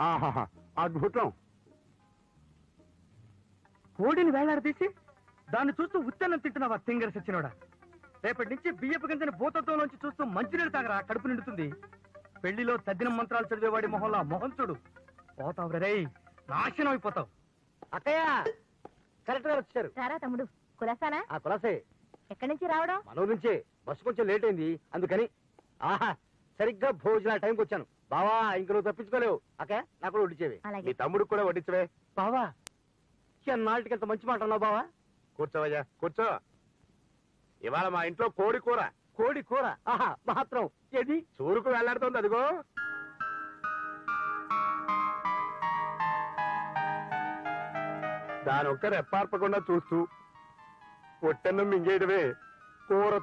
ఆహాహా, అద్భుతం. కోడిని వేలాడదీసి దాన్ని చూస్తూ ఉత్తన్నం తింటున్నావా తింగర్ సచ్చినోడా? రేపటి నుంచి బియ్యపు గింజని భూతత్వంలోంచి చూస్తూ మంచినీళ్ళు తాగరా, కడుపు నిండుతుంది. పెళ్లిలో తద్దినం మంత్రాలు చదివేవాడి మొహంలో మొహం చూడు, పోతావు రే, నాశనం అయిపోతావు. అక్కయ్య కరెక్ట్ గా వచ్చారు. రారా తమ్ముడు, కులాసానా? ఆ కులాసే. ఎక్కడి నుంచి రావడం? మన నుంచే. బస్సు కొంచెం లేట్ అయింది అందుకని. ఆహా, సరిగ్గా భోజనాల టైంకి వచ్చాను. బావా ఇంక నువ్వు తప్పించుకోలేవు. అక్కయ్య నాకు కూడా వడ్డించేవి. అలాగే. మీ తమ్ముడికి కూడా వడ్డించవే. బావా ఎన్నాళ్ళకి ఎంత మంచి మాట అన్నావు బావా. కూర్చోవయ్యా, కూర్చో. ఇవాళ మా ఇంట్లో కోడి కూర. కోడి కూర? ఆహా, మాత్రం ఏది చూరుకు వెళ్లాడుతోంది అదిగో. దాని ఒక్క రెప్పార్పకుండా చూస్తూ ఒట్టన్నం మింగేయడమే కూర.